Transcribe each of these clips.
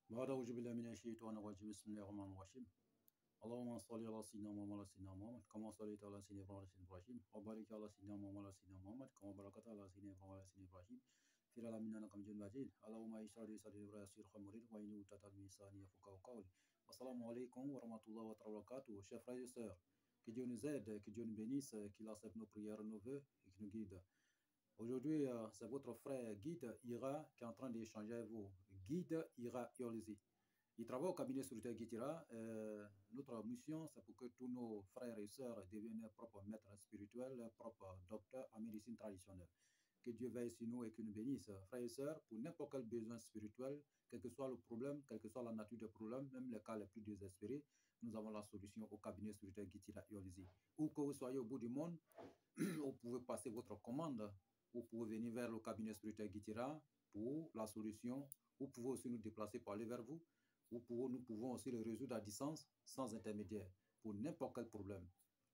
بعد أعوذ بالله من الشيطان الرجيم بسم الله الرحمن الرحيم اللهم صل على سيدنا محمد وعلى سيدنا محمد كما صليت على سيدنا إبراهيم وعلى سيدنا إبراهيم وبارك على سيدنا محمد وعلى سيدنا محمد كما باركت على سيدنا إبراهيم وعلى سيدنا إبراهيم في العالمين إنك حميد مجيد اللهم اشرح لي صدري ويسر لي أمري واحلل عقدة من لساني يفقهوا قولي. Assalamu alaikum wa rahmatullahi wa barakatuh. Chers frères et sœurs, que Dieu nous aide, que Dieu nous bénisse, qu'il accepte nos prières, nos vœux et qu'il nous guide. Aujourd'hui, c'est votre frère Guide Ira qui est en train d'échanger avec vous. Guide Ira Yolzi. Il travaille au cabinet sécuritaire Guitira. Notre mission, c'est pour que tous nos frères et sœurs deviennent leurs propres maîtres spirituels, leurs propres docteurs en médecine traditionnelle. Que Dieu veille sur nous et qu'il nous bénisse. Frères et sœurs, pour n'importe quel besoin spirituel, quel que soit le problème, quelle que soit la nature du problème, même les cas les plus désespérés, nous avons la solution au cabinet sécuritaire Guitira Yolzi. Où que vous soyez au bout du monde, vous pouvez passer votre commande. Vous pouvez venir vers le cabinet spirituel Guitira pour la solution. Vous pouvez aussi nous déplacer pour aller vers vous. Nous pouvons aussi le résoudre à distance sans intermédiaire pour n'importe quel problème.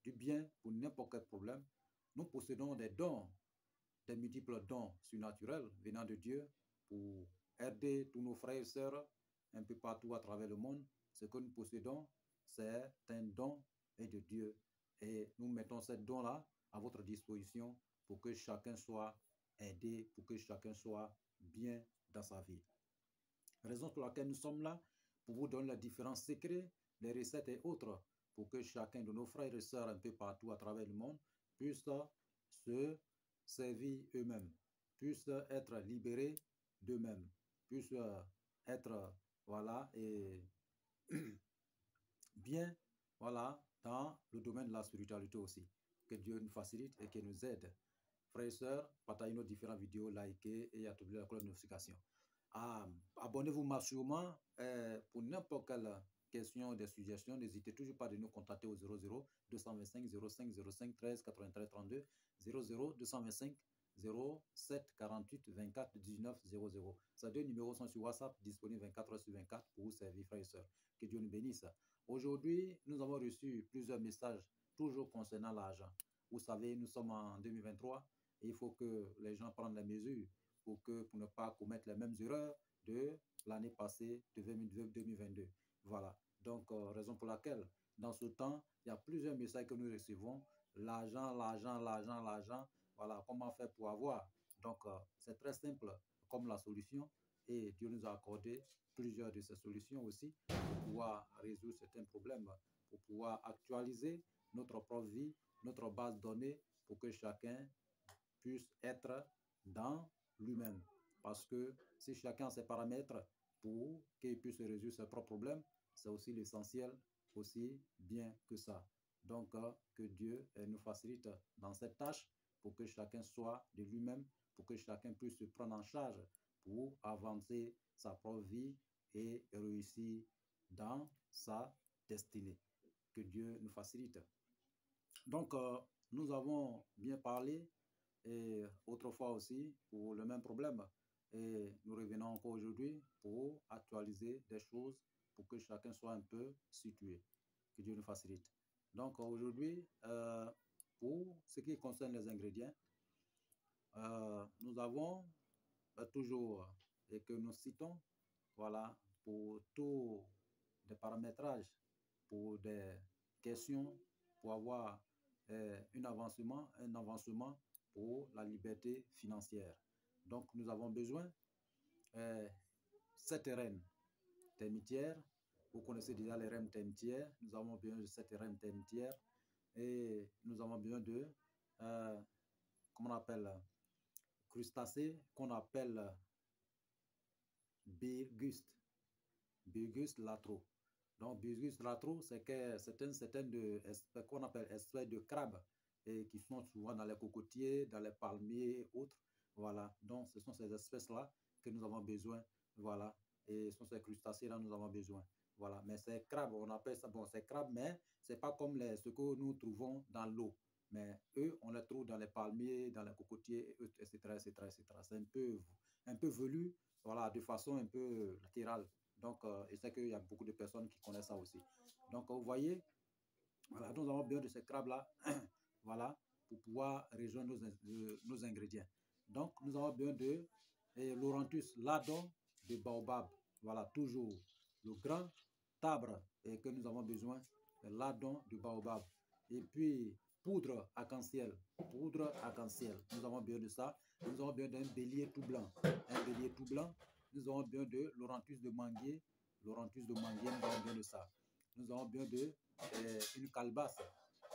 Du bien pour n'importe quel problème. Nous possédons des dons, des multiples dons surnaturels venant de Dieu pour aider tous nos frères et sœurs un peu partout à travers le monde. Ce que nous possédons, c'est un don de Dieu. Et nous mettons ce don-là à votre disposition pour que chacun soit aidé, pour que chacun soit bien dans sa vie. Raison pour laquelle nous sommes là, pour vous donner les différents secrets, les recettes et autres, pour que chacun de nos frères et sœurs un peu partout à travers le monde puisse se servir eux-mêmes, puisse être libérés d'eux-mêmes, puisse être, voilà, et bien, voilà, dans le domaine de la spiritualité aussi. Que Dieu nous facilite et qu'il nous aide. Frères et sœurs, partagez nos différentes vidéos, likez et activez la cloche de notification. Abonnez-vous massivement pour n'importe quelle question ou des suggestions. N'hésitez toujours pas de nous contacter au 00 225 05 05 13 93 32 00 225 07 48 24 19 00. Ces deux numéros sont sur WhatsApp, disponibles 24 heures sur 24 pour vous servir, frères et sœurs. Que Dieu nous bénisse. Aujourd'hui, nous avons reçu plusieurs messages, toujours concernant l'argent. Vous savez, nous sommes en 2023 et il faut que les gens prennent les mesures pour ne pas commettre les mêmes erreurs de l'année passée, de 2022. Voilà. Donc, raison pour laquelle, dans ce temps, il y a plusieurs messages que nous recevons. L'argent, l'argent, l'argent, l'argent. Voilà, comment faire pour avoir. Donc, c'est très simple comme la solution. Et Dieu nous a accordé plusieurs de ces solutions aussi pour pouvoir résoudre certains problèmes, pour pouvoir actualiser notre propre vie, notre base de données, pour que chacun puisse être dans lui-même. Parce que si chacun a ses paramètres pour qu'il puisse résoudre ses propres problèmes, c'est aussi l'essentiel, aussi bien que ça. Donc, que Dieu nous facilite dans cette tâche pour que chacun soit de lui-même, pour que chacun puisse se prendre en charge pour avancer sa propre vie et réussir dans sa destinée. Que Dieu nous facilite. Donc, nous avons bien parlé et autrefois aussi pour le même problème. Et nous revenons encore aujourd'hui pour actualiser des choses pour que chacun soit un peu situé. Que Dieu nous facilite. Donc aujourd'hui, pour ce qui concerne les ingrédients, nous avons toujours, et que nous citons, voilà, pour tous des paramétrages, pour des questions, pour avoir un avancement pour la liberté financière. Donc, nous avons besoin de 7 reines termitières. Vous connaissez déjà les reines termitières. Nous avons besoin de 7 reines termitières. Et nous avons besoin de, comment on appelle, crustacés qu'on appelle Birguste latro. Donc, Birguste latro, c'est qu'on appelle espèces de crabes et qui sont souvent dans les cocotiers, dans les palmiers et autres. Voilà. Donc, ce sont ces espèces-là que nous avons besoin. Voilà. Et ce sont ces crustacés-là que nous avons besoin. Voilà. Mais ces crabes, on appelle ça, bon, ces crabes, mais ce n'est pas comme ce que nous trouvons dans l'eau. Mais eux, on les trouve dans les palmiers, dans les cocotiers, etc., etc., etc. C'est un peu velu, voilà, de façon un peu latérale. Donc, je sais qu'il y a beaucoup de personnes qui connaissent ça aussi. Donc, vous voyez, voilà, nous avons besoin de ces crabes-là, voilà, pour pouvoir rejoindre nos ingrédients. Donc, nous avons besoin de l'Oranthus ladon de baobab. Voilà, toujours le grand arbre que nous avons besoin, l'adon du baobab. Et puis, poudre arc-en-ciel. Poudre arc-en-ciel. Nous avons besoin de ça. Nous avons besoin d'un bélier tout blanc. Un bélier tout blanc. Nous avons besoin de l'orantus de manguier. L'orantus de manguier, nous avons besoin de ça. Nous avons besoin de une calebasse.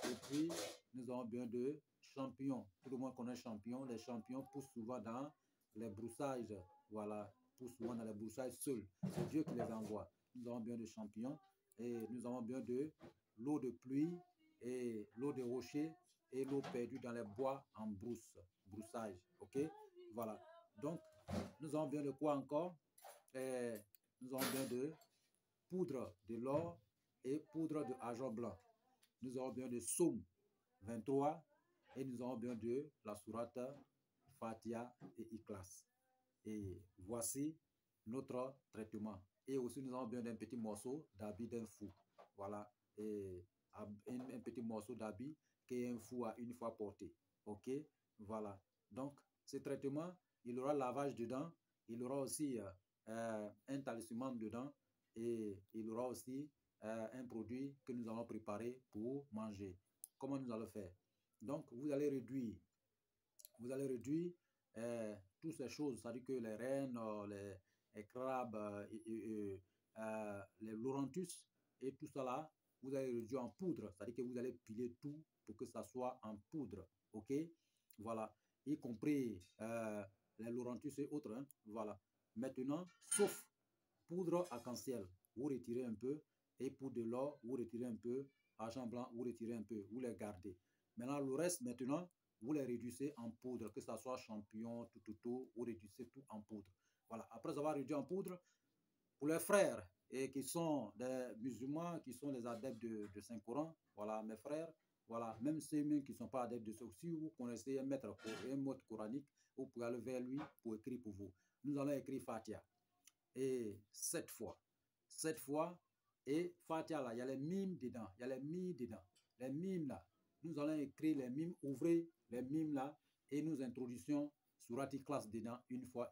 Et puis, nous avons besoin de champignons. Tout le monde connaît champignons. Les champignons poussent souvent dans les broussages. Voilà, poussent souvent dans les broussages seuls. C'est Dieu qui les envoie. Nous avons besoin de champignons et nous avons besoin de l'eau de pluie et l'eau de rocher et l'eau perdue dans les bois en broussage. Ok, voilà. Donc, nous avons besoin de quoi encore? Nous avons besoin de poudre de l'or et poudre de argent blanc. Nous avons besoin de Somme 23 et nous avons besoin de la sourate Fatiha et Ikhlas. Et voici notre traitement. Et aussi, nous avons besoin d'un petit morceau d'habit d'un fou. Voilà. Et un petit morceau d'habit qu'un fou a une fois porté. OK? Voilà. Donc, ce traitement, il aura lavage dedans. Il aura aussi un talisman dedans. Et il aura aussi un produit que nous allons préparer pour manger. Comment nous allons faire? Donc, vous allez réduire toutes ces choses, c'est-à-dire que les rennes, les crabes, les laurentus et tout ça là, vous allez réduire en poudre, c'est-à-dire que vous allez piler tout pour que ça soit en poudre, ok? Voilà, y compris les laurentus et autres, hein? Voilà. Maintenant, sauf poudre arc-en-ciel, vous retirez un peu, et poudre de l'or, vous retirez un peu, argent blanc, vous retirez un peu, vous les gardez. Maintenant, le reste, maintenant, vous les réduisez en poudre, que ce soit champignon, tout, vous réduisez tout en poudre. Voilà, après avoir réduit en poudre, pour les frères et qui sont des musulmans, qui sont les adeptes de Saint-Coran, voilà, mes frères, voilà, même ceux qui ne sont pas adeptes de ça, si vous connaissez un maître coranique, vous pouvez aller vers lui pour écrire pour vous. Nous allons écrire Fatiha. Et 7 fois, et Fatiha là, il y a les mimes dedans, les mimes là, nous allons écrire les mimes, ouvrez les mimes là, et nous introduisons Surat Ikhlas dedans, une fois,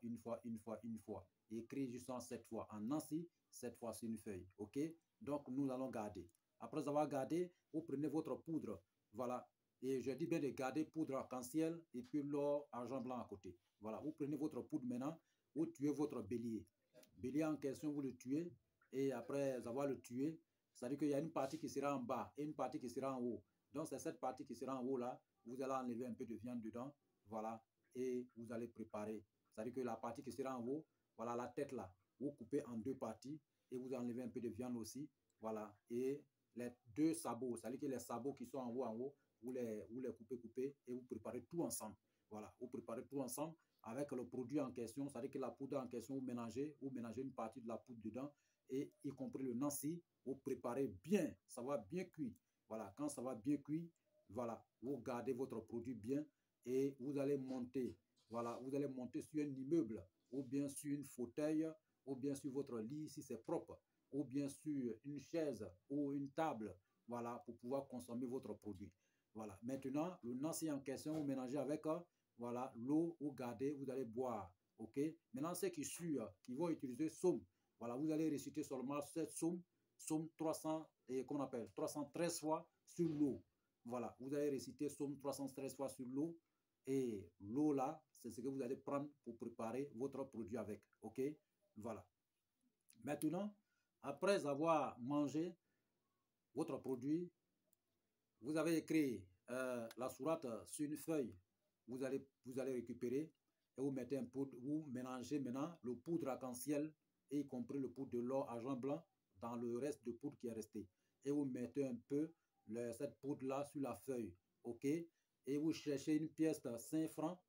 écrit juste en 7 fois, en Nancy, 7 fois sur une feuille, ok? Donc, nous allons garder. Après avoir gardé, vous prenez votre poudre, voilà, et je dis bien de garder poudre arc-en-ciel, et puis l'or, argent blanc à côté. Voilà, vous prenez votre poudre maintenant, vous tuez votre bélier. Bélier en question, vous le tuez, et après avoir le tué, c'est-à-dire qu'il y a une partie qui sera en bas et une partie qui sera en haut. Donc, c'est cette partie qui sera en haut là, vous allez enlever un peu de viande dedans, voilà, et vous allez préparer. C'est-à-dire que la partie qui sera en haut, voilà, la tête là, vous coupez en 2 parties et vous enlevez un peu de viande aussi, voilà, et les 2 sabots, c'est-à-dire que les sabots qui sont en haut, vous les coupez et vous préparez tout ensemble. Voilà, vous préparez tout ensemble avec le produit en question, c'est-à-dire que la poudre en question, vous mélangez une partie de la poudre dedans, et y compris le nancy, vous préparez bien, ça va bien cuire. Voilà, quand ça va bien cuire, voilà, vous gardez votre produit bien et vous allez monter, voilà, vous allez monter sur un immeuble, ou bien sur une fauteuil, ou bien sur votre lit si c'est propre, ou bien sur une chaise ou une table, voilà, pour pouvoir consommer votre produit. Voilà, maintenant, le nancy en question, vous mélangez avec voilà, l'eau, vous gardez, vous allez boire. OK? Maintenant, ceux qui suivent, qui vont utiliser Somme, voilà, vous allez réciter seulement cette Somme 300, et qu'on appelle 313 fois sur l'eau. Voilà, vous allez réciter Somme 313 fois sur l'eau. Et l'eau là, c'est ce que vous allez prendre pour préparer votre produit avec. OK? Voilà. Maintenant, après avoir mangé votre produit, vous avez écrit la sourate sur une feuille. Vous allez récupérer et vous mettez un poudre, vous mélangez maintenant le poudre arc-en-ciel, y compris le poudre de l'or argent blanc, dans le reste de poudre qui est resté. Et vous mettez un peu cette poudre-là sur la feuille. OK? Et vous cherchez une pièce de 5 francs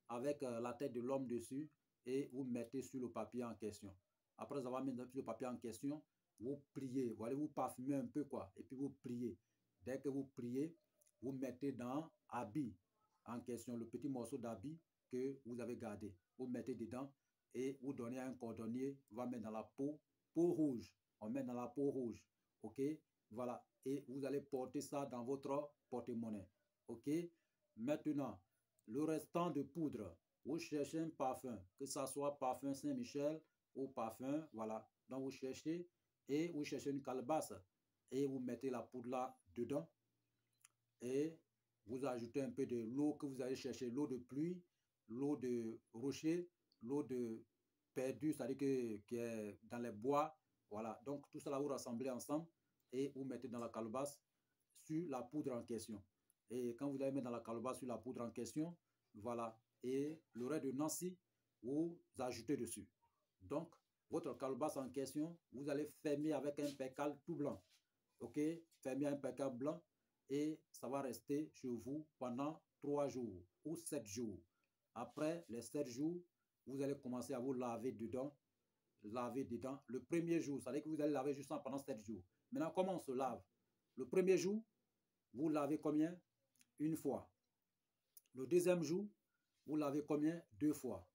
avec la tête de l'homme dessus et vous mettez sur le papier en question. Après avoir mis sur le papier en question, vous priez. Vous allez vous parfumer un peu, quoi. Et puis vous priez. Dès que vous priez, vous mettez dans habit en question, le petit morceau d'habit que vous avez gardé. Vous mettez dedans et vous donnez à un cordonnier, va mettre dans la peau rouge. On met dans la peau rouge. OK? Voilà. Et vous allez porter ça dans votre porte-monnaie. OK? Maintenant, le restant de poudre, vous cherchez un parfum, que ce soit parfum Saint-Michel, au parfum, voilà. Donc vous cherchez et vous cherchez une calebasse et vous mettez la poudre là dedans et vous ajoutez un peu de l'eau que vous allez chercher, l'eau de pluie, l'eau de rocher, l'eau de perdu, c'est-à-dire qui est dans les bois. Voilà, donc tout cela vous rassemblez ensemble et vous mettez dans la calebasse sur la poudre en question. Et quand vous allez mettre dans la calebasse sur la poudre en question, voilà, et le reste de Nancy, vous ajoutez dessus. Donc, votre calebasse en question, vous allez fermer avec un percal tout blanc. Ok, fermer un percal blanc et ça va rester chez vous pendant 3 jours ou 7 jours. Après les 7 jours, vous allez commencer à vous laver dedans. Le premier jour, ça veut dire que vous allez laver juste pendant 7 jours. Maintenant, comment on se lave? Le premier jour, vous lavez combien? Une fois. Le deuxième jour, vous lavez combien? 2 fois.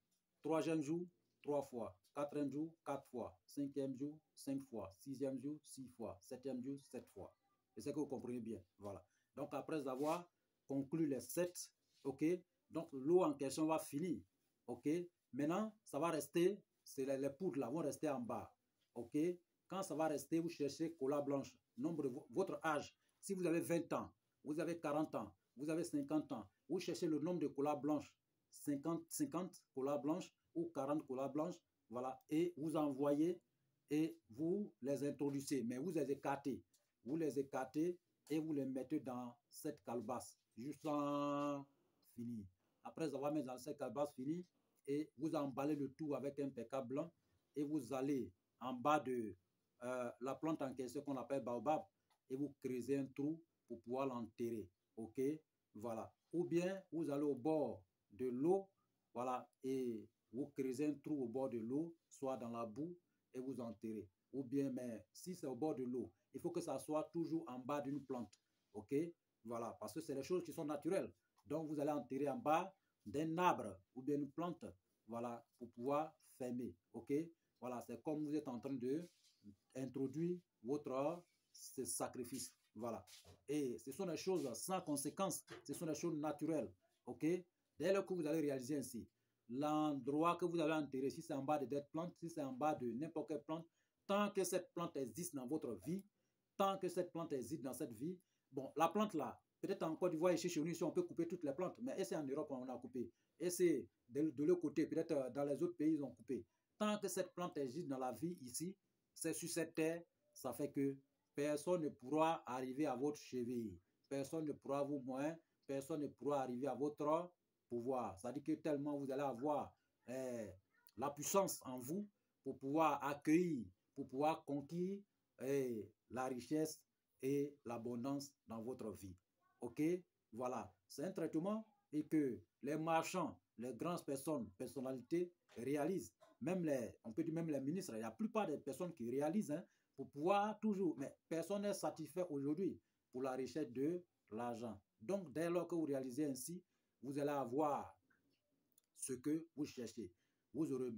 Troisième jour, 3 fois. Quatrième jour, 4 fois. Cinquième jour, 5 fois. Sixième jour, 6 fois. Septième jour, 7 fois. C'est que vous comprenez bien. Voilà. Donc, après avoir conclu les 7, ok, donc l'eau en question va finir. Ok. Maintenant, ça va rester, c'est les poudres là vont rester en bas. Ok. Quand ça va rester, vous cherchez cola blanche. Nombre de votre âge. Si vous avez 20 ans, vous avez 40 ans, vous avez 50 ans, vous cherchez le nombre de cola blanches. 50 cola blanches ou 40 cola blanches. Voilà. Et vous envoyez et vous les introduisez. Mais vous les écartez. Vous les écartez et vous les mettez dans cette calebasse jusqu'à fini. Après avoir mis dans cette calebasse finie, et vous emballez le tout avec un PK blanc et vous allez en bas de la plante en question qu'on appelle baobab et vous creusez un trou pour pouvoir l'enterrer. Ok, voilà. Ou bien vous allez au bord de l'eau, voilà, et vous creusez un trou au bord de l'eau, soit dans la boue et vous enterrez. Ou bien, mais si c'est au bord de l'eau, il faut que ça soit toujours en bas d'une plante. Ok, voilà, parce que c'est les choses qui sont naturelles. Donc, vous allez enterrer en bas d'un arbre ou bien une plante, voilà, pour pouvoir fermer. Ok, voilà, c'est comme vous êtes en train de introduire votre sacrifice. Voilà. Et ce sont des choses sans conséquence, ce sont des choses naturelles. Ok, dès lors que vous allez réaliser ainsi, l'endroit que vous allez enterrer, si c'est en bas de cette plante, si c'est en bas de n'importe quelle plante, tant que cette plante existe dans votre vie, tant que cette plante existe dans cette vie, bon, la plante là, peut-être en Côte d'Ivoire, ici chez nous, ici, on peut couper toutes les plantes, mais c'est en Europe, on a coupé. Et c'est de l'autre côté, peut-être dans les autres pays, ils ont coupé. Tant que cette plante existe dans la vie ici, c'est sur cette terre, ça fait que personne ne pourra arriver à votre cheville. Personne ne pourra vous moindre, personne ne pourra arriver à votre pouvoir. C'est-à-dire que tellement vous allez avoir la puissance en vous pour pouvoir accueillir, pour pouvoir conquérir la richesse et l'abondance dans votre vie. Ok, voilà, c'est un traitement et que les marchands, les grandes personnes, personnalités réalisent. Même on peut dire même les ministres, il y a la plupart des personnes qui réalisent pour pouvoir toujours, mais personne n'est satisfait aujourd'hui pour la richesse de l'argent. Donc, dès lors que vous réalisez ainsi, vous allez avoir ce que vous cherchez. Vous n'aurez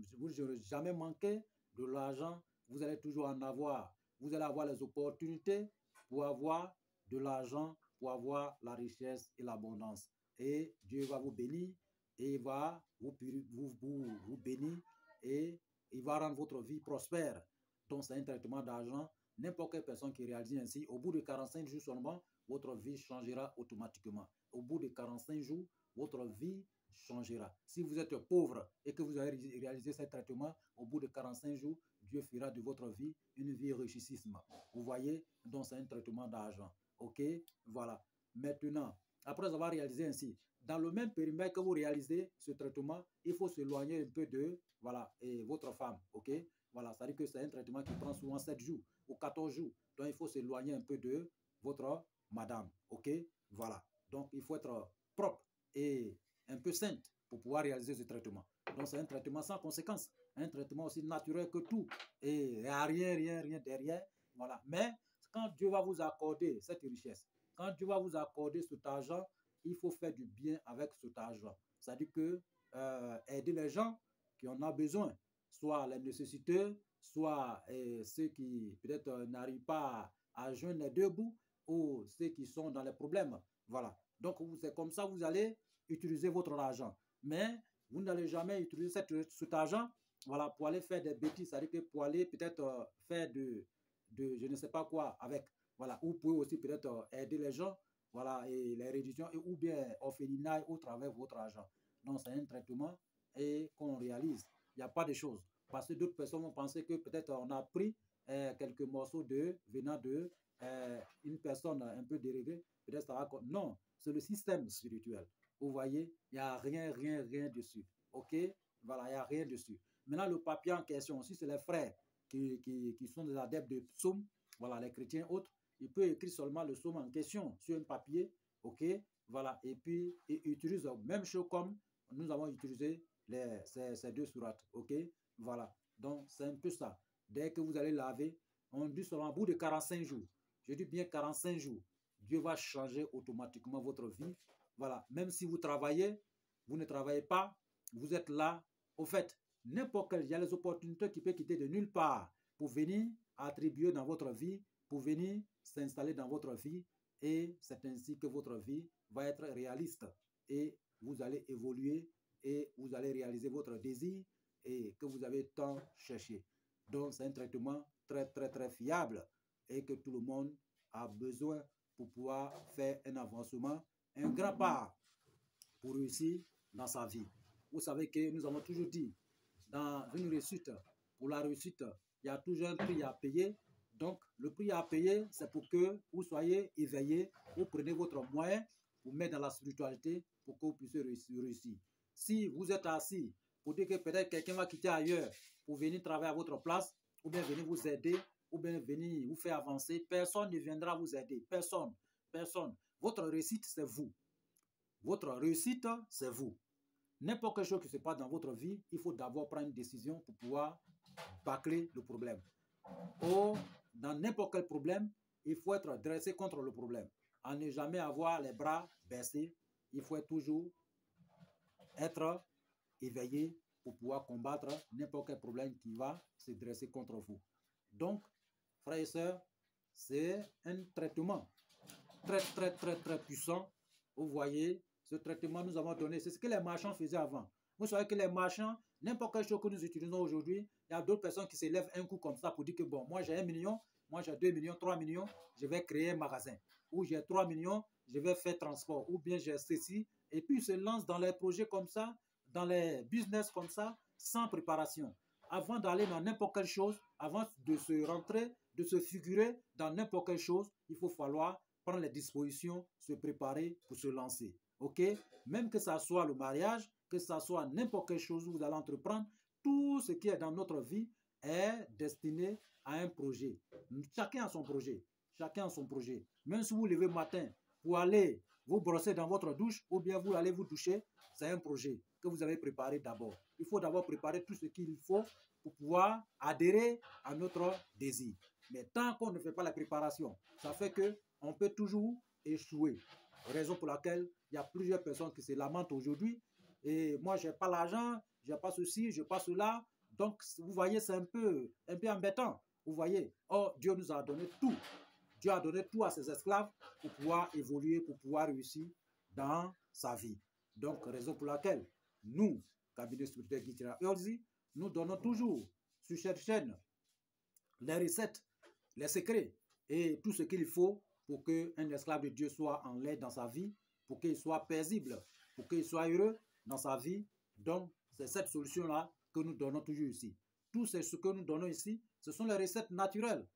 jamais manqué de l'argent, vous allez toujours en avoir. Vous allez avoir les opportunités pour avoir de l'argent, pour avoir la richesse et l'abondance. Et Dieu va vous bénir et il va vous bénir et il va rendre votre vie prospère. Donc, c'est un traitement d'argent. N'importe quelle personne qui réalise ainsi, au bout de 45 jours seulement, votre vie changera automatiquement. Au bout de 45 jours, votre vie changera. Si vous êtes pauvre et que vous avez réalisé ce traitement, au bout de 45 jours, Dieu fera de votre vie une vie richissime. Vous voyez, donc c'est un traitement d'argent. Ok, voilà. Maintenant, après avoir réalisé ainsi, dans le même périmètre que vous réalisez ce traitement, il faut s'éloigner un peu de, voilà, et votre femme. Ok, voilà, c'est-à-dire que c'est un traitement qui prend souvent 7 jours ou 14 jours. Donc, il faut s'éloigner un peu de votre madame. Ok, voilà. Donc, il faut être propre et un peu sainte pour pouvoir réaliser ce traitement. Donc, c'est un traitement sans conséquence, un traitement aussi naturel que tout. Et il n'y a rien derrière. Voilà. Mais quand Dieu va vous accorder cette richesse, quand Dieu va vous accorder cet argent, il faut faire du bien avec cet argent. C'est-à-dire que aider les gens qui en ont besoin, soit les nécessiteux, soit ceux qui peut-être n'arrivent pas à joindre les deux bouts, ou ceux qui sont dans les problèmes. Voilà. Donc, c'est comme ça que vous allez utiliser votre argent. Mais vous n'allez jamais utiliser cet argent voilà, pour aller faire des bêtises, c'est-à-dire que pour aller peut-être faire je ne sais pas quoi avec, voilà, ou vous pouvez aussi peut-être aider les gens, voilà, et les réductions, ou bien orphelinat au travers de votre argent. Donc, c'est un traitement et qu'on réalise. Il n'y a pas de choses. Parce que d'autres personnes vont penser que peut-être on a pris quelques morceaux venant de une personne un peu déréglée. Peut-être ça va. Non, c'est le système spirituel. Vous voyez, il n'y a rien dessus. OK? Voilà, il n'y a rien dessus. Maintenant, le papier en question aussi, c'est les frères qui sont des adeptes de psaumes, voilà, les chrétiens autres. Il peut écrire seulement le psaume en question sur un papier, OK? Voilà, et puis il utilise la même chose comme nous avons utilisé ces deux sourates, OK? Voilà, donc c'est un peu ça. Dès que vous allez laver, on dit seulement au bout de 45 jours, je dis bien 45 jours, Dieu va changer automatiquement votre vie. Voilà, même si vous travaillez, vous ne travaillez pas, vous êtes là. Au fait, n'importe quel, il y a les opportunités qui peuvent quitter de nulle part pour venir attribuer dans votre vie, pour venir s'installer dans votre vie, et c'est ainsi que votre vie va être réaliste et vous allez évoluer et vous allez réaliser votre désir et que vous avez tant cherché. Donc, c'est un traitement très fiable et que tout le monde a besoin pour pouvoir faire un avancement, un grand pas pour réussir dans sa vie. Vous savez que nous avons toujours dit, dans une réussite, pour la réussite, il y a toujours un prix à payer. Donc, le prix à payer, c'est pour que vous soyez éveillé, vous prenez votre moyen, vous mettez dans la spiritualité pour que vous puissiez réussir. Si vous êtes assis pour dire que peut-être quelqu'un va quitter ailleurs pour venir travailler à votre place, ou bien venir vous aider, ou bien venir vous faire avancer, personne ne viendra vous aider. Personne. Votre réussite, c'est vous. Votre réussite, c'est vous. N'importe quelle chose qui se passe dans votre vie, il faut d'abord prendre une décision pour pouvoir bâcler le problème. Ou dans n'importe quel problème, il faut être dressé contre le problème. À ne jamais avoir les bras baissés, il faut toujours être éveillé pour pouvoir combattre n'importe quel problème qui va se dresser contre vous. Donc, frères et sœurs, c'est un traitement très puissant. Vous voyez, ce traitement nous avons donné, c'est ce que les marchands faisaient avant. Vous savez que les marchands, n'importe quelle chose que nous utilisons aujourd'hui, il y a d'autres personnes qui se lèvent un coup comme ça pour dire que bon, moi j'ai 1 million, moi j'ai 2 millions, 3 millions, je vais créer un magasin. Ou j'ai 3 millions, je vais faire transport. Ou bien j'ai ceci. Et puis ils se lancent dans les projets comme ça, dans les business comme ça, sans préparation. Avant d'aller dans n'importe quelle chose, avant de se rentrer, de se figurer dans n'importe quelle chose, il faut falloir prendre les dispositions, se préparer pour se lancer. OK? Même que ça soit le mariage, que ça soit n'importe quelle chose où vous allez entreprendre, tout ce qui est dans notre vie est destiné à un projet. Chacun a son projet. Chacun a son projet. Même si vous levez le matin pour aller vous brosser dans votre douche ou bien vous allez vous doucher, c'est un projet que vous avez préparé d'abord. Il faut d'abord préparer tout ce qu'il faut pour pouvoir adhérer à notre désir. Mais tant qu'on ne fait pas la préparation, ça fait que on peut toujours échouer. Raison pour laquelle il y a plusieurs personnes qui se lamentent aujourd'hui. Et moi, je n'ai pas l'argent, je n'ai pas ceci, je n'ai pas cela. Donc, vous voyez, c'est un peu embêtant. Vous voyez, or, Dieu nous a donné tout. Dieu a donné tout à ses esclaves pour pouvoir évoluer, pour pouvoir réussir dans sa vie. Donc, raison pour laquelle nous, cabinet spirituel Guitira Urzi, nous donnons toujours sur cette chaîne les recettes, les secrets et tout ce qu'il faut pour qu'un esclave de Dieu soit en l'aide dans sa vie, pour qu'il soit paisible, pour qu'il soit heureux dans sa vie. Donc, c'est cette solution-là que nous donnons toujours ici. Tout ce que nous donnons ici, ce sont les recettes naturelles.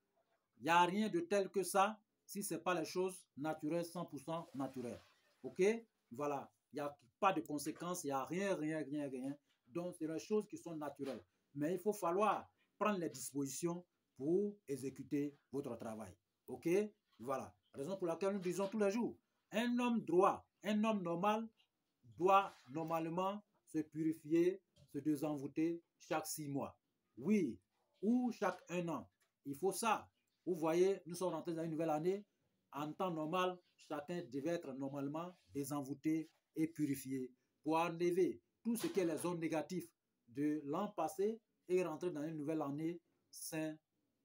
Il n'y a rien de tel que ça si ce n'est pas les choses naturelles, 100% naturelles. OK? Voilà. Il n'y a pas de conséquences, il n'y a rien. Donc, c'est les choses qui sont naturelles. Mais il faut falloir prendre les dispositions pour exécuter votre travail. OK? Voilà. Raison pour laquelle nous disons tous les jours, un homme droit, un homme normal doit normalement se purifier, se désenvoûter chaque 6 mois. Oui, ou chaque 1 an. Il faut ça. Vous voyez, nous sommes rentrés dans une nouvelle année. En temps normal, chacun devait être normalement désenvoûté et purifié pour enlever tout ce qui est les zones négatives de l'an passé et rentrer dans une nouvelle année sain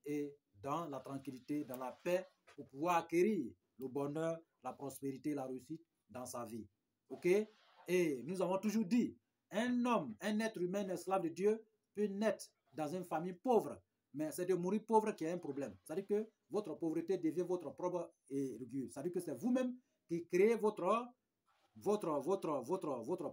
et dans la tranquillité, dans la paix, pour pouvoir acquérir le bonheur, la prospérité, la réussite dans sa vie. OK? Et nous avons toujours dit, un homme, un être humain, un esclave de Dieu, peut naître dans une famille pauvre, mais c'est de mourir pauvre qui est un problème. C'est-à-dire que votre pauvreté devient votre propre aiguille. C'est-à-dire que c'est vous-même qui créez votre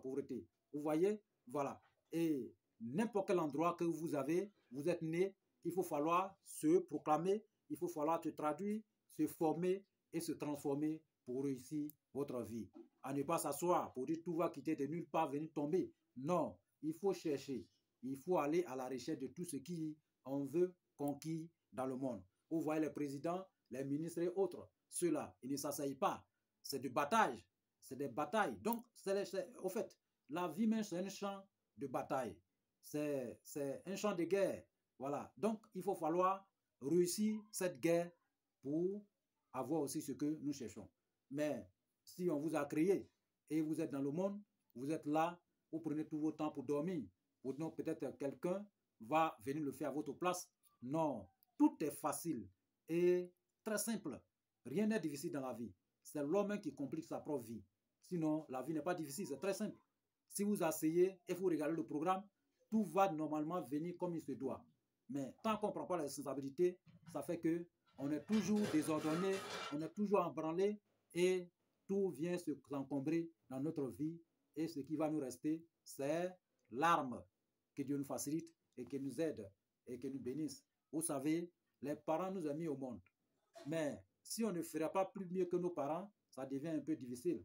pauvreté. Vous voyez? Voilà. Et n'importe quel endroit que vous avez, vous êtes né, il faut falloir se proclamer, il faut falloir se traduire, se former et se transformer pour réussir votre vie. À ne pas s'asseoir pour dire tout va quitter de nulle part, venir tomber. Non, il faut chercher. Il faut aller à la recherche de tout ce qu'on veut conquérir dans le monde. Vous voyez les présidents, les ministres et autres. Ceux-là, ils ne s'asseyent pas. C'est du bataille. C'est des batailles. Donc, au fait, la vie même, c'est un champ de bataille. C'est un champ de guerre. Voilà. Donc, il faut falloir réussir cette guerre pour avoir aussi ce que nous cherchons. Mais si on vous a créé et vous êtes dans le monde, vous êtes là, vous prenez tout votre temps pour dormir. Ou non, peut-être quelqu'un va venir le faire à votre place. Non, tout est facile et très simple. Rien n'est difficile dans la vie. C'est l'homme qui complique sa propre vie. Sinon, la vie n'est pas difficile, c'est très simple. Si vous asseyez et vous regardez le programme, tout va normalement venir comme il se doit. Mais tant qu'on ne prend pas la responsabilité, ça fait que on est toujours désordonné, on est toujours embranlé et tout vient s'encombrer dans notre vie. Et ce qui va nous rester, c'est l'arme. Que Dieu nous facilite et qu'il nous aide et qu'il nous bénisse. Vous savez, les parents nous ont mis au monde. Mais si on ne ferait pas plus mieux que nos parents, ça devient un peu difficile.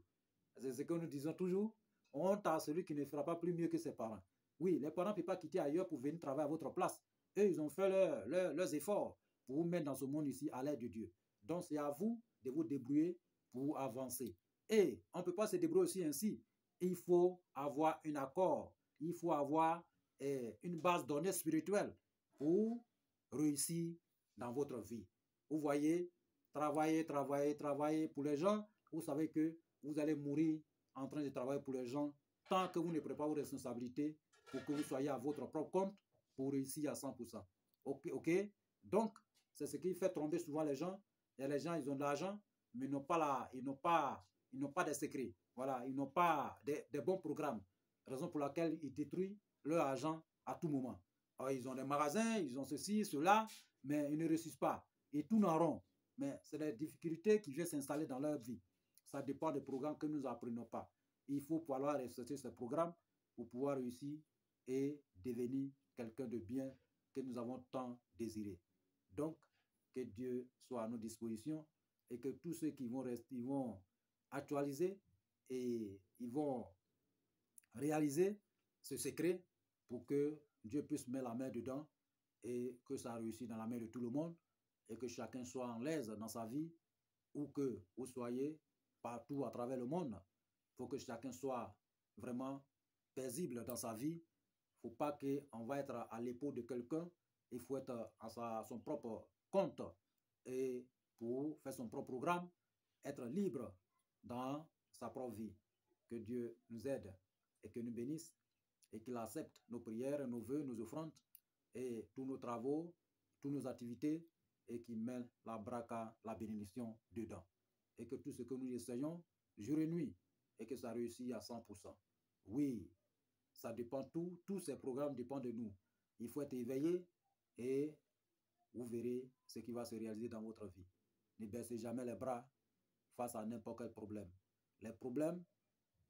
C'est ce que nous disons toujours. Honte à celui qui ne fera pas plus mieux que ses parents. Oui, les parents ne peuvent pas quitter ailleurs pour venir travailler à votre place. Eux, ils ont fait leurs efforts pour vous mettre dans ce monde ici à l'aide de Dieu. Donc, c'est à vous de vous débrouiller pour avancer. Et on ne peut pas se débrouiller aussi ainsi. Il faut avoir un accord. Il faut avoir une base donnée spirituelle pour réussir dans votre vie. Vous voyez, travailler pour les gens, vous savez que vous allez mourir en train de travailler pour les gens tant que vous ne prenez pas vos responsabilités pour que vous soyez à votre propre compte pour réussir à 100%. Ok? Donc, c'est ce qui fait tomber souvent les gens. Et les gens, ils ont de l'argent, mais ils n'ont pas des secrets. Voilà, ils n'ont pas des bons programmes. Raison pour laquelle ils détruisent leur argent à tout moment. Alors, ils ont des magasins, ils ont ceci, cela, mais ils ne réussissent pas. Ils tournent en rond. Mais c'est des difficultés qui viennent s'installer dans leur vie. Ça dépend des programmes que nous n'apprenons pas. Il faut pouvoir respecter ces programmes pour pouvoir réussir et devenir quelqu'un de bien que nous avons tant désiré. Donc, que Dieu soit à nos dispositions et que tous ceux qui vont rester, ils vont actualiser et ils vont réaliser ce secret pour que Dieu puisse mettre la main dedans et que ça réussisse dans la main de tout le monde et que chacun soit en l'aise dans sa vie ou que vous soyez partout à travers le monde. Il faut que chacun soit vraiment paisible dans sa vie. Il ne faut pas qu'on va être à l'épaule de quelqu'un. Il faut être à son propre compte et pour faire son propre programme, être libre dans sa propre vie. Que Dieu nous aide et que nous bénisse et qu'il accepte nos prières, nos vœux, nos offrandes et tous nos travaux, toutes nos activités et qu'il mette la braca, la bénédiction dedans. Et que tout ce que nous essayons, jour et nuit, et que ça réussit à 100%. Oui, ça dépend tous ces programmes dépendent de nous. Il faut être éveillé et vous verrez ce qui va se réaliser dans votre vie. Ne baissez jamais les bras face à n'importe quel problème. Les problèmes,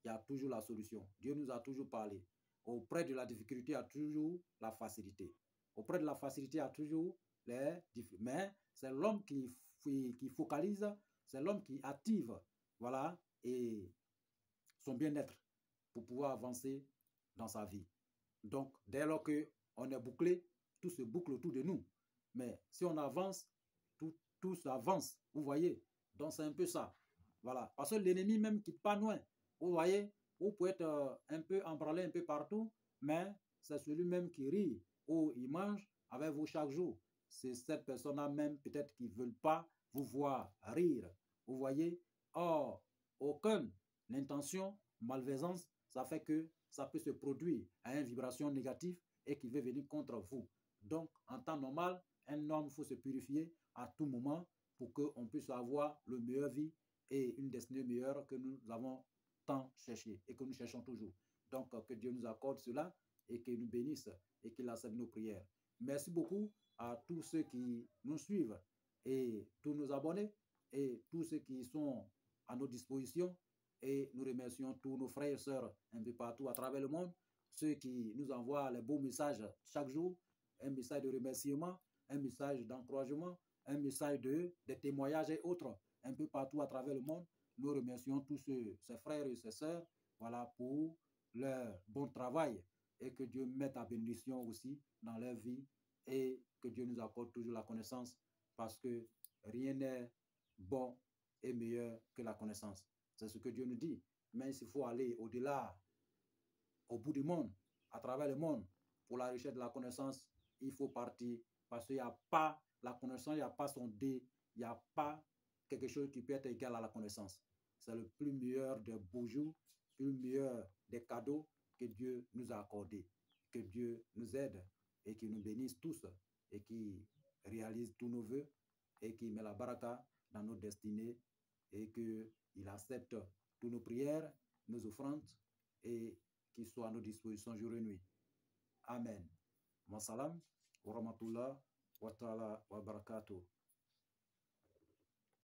il y a toujours la solution. Dieu nous a toujours parlé. Auprès de la difficulté, il y a toujours la facilité. Auprès de la facilité, il y a toujours les difficultés. Mais c'est l'homme qui focalise, c'est l'homme qui active, voilà, et son bien-être pour pouvoir avancer dans sa vie. Donc, dès lors qu'on est bouclé, tout se boucle autour de nous. Mais si on avance, tout avance, vous voyez. Donc, c'est un peu ça. Voilà. Parce que l'ennemi même quitte pas loin. Vous voyez, vous pouvez être un peu emballé un peu partout, mais c'est celui-même qui rit ou il mange avec vous chaque jour. C'est cette personne-là même peut-être qui ne veut pas vous voir rire. Vous voyez. Or, aucune intention, malveillance, ça fait que ça peut se produire à une vibration négative et qui veut venir contre vous. Donc, en temps normal, un homme, il faut se purifier à tout moment pour qu'on puisse avoir le meilleur vie et une destinée meilleure que nous avons tant cherché et que nous cherchons toujours. Donc, que Dieu nous accorde cela et qu'il nous bénisse et qu'il accepte nos prières. Merci beaucoup à tous ceux qui nous suivent et tous nos abonnés et tous ceux qui sont à nos dispositions. Et nous remercions tous nos frères et sœurs un peu partout à travers le monde, ceux qui nous envoient les beaux messages chaque jour, un message de remerciement, un message d'encouragement, un message de témoignages et autres, un peu partout à travers le monde. Nous remercions tous ces frères et ces sœurs, voilà, pour leur bon travail et que Dieu mette à bénédiction aussi dans leur vie et que Dieu nous accorde toujours la connaissance parce que rien n'est bon et meilleur que la connaissance. C'est ce que Dieu nous dit. Mais s'il faut aller au-delà, au bout du monde, à travers le monde, pour la richesse de la connaissance, il faut partir parce qu'il n'y a pas la connaissance, il n'y a pas son dé, il n'y a pas quelque chose qui peut être égal à la connaissance. C'est le plus meilleur des beaux jours, le plus meilleur des cadeaux que Dieu nous a accordés. Que Dieu nous aide et qu'il nous bénisse tous et qu'il réalise tous nos vœux et qu'il met la baraka dans nos destinées et qu'il accepte toutes nos prières, nos offrandes et qu'il soit à nos dispositions jour et nuit. Amen. Wassalam wa rahmatullah wa ta'ala wa barakatuh.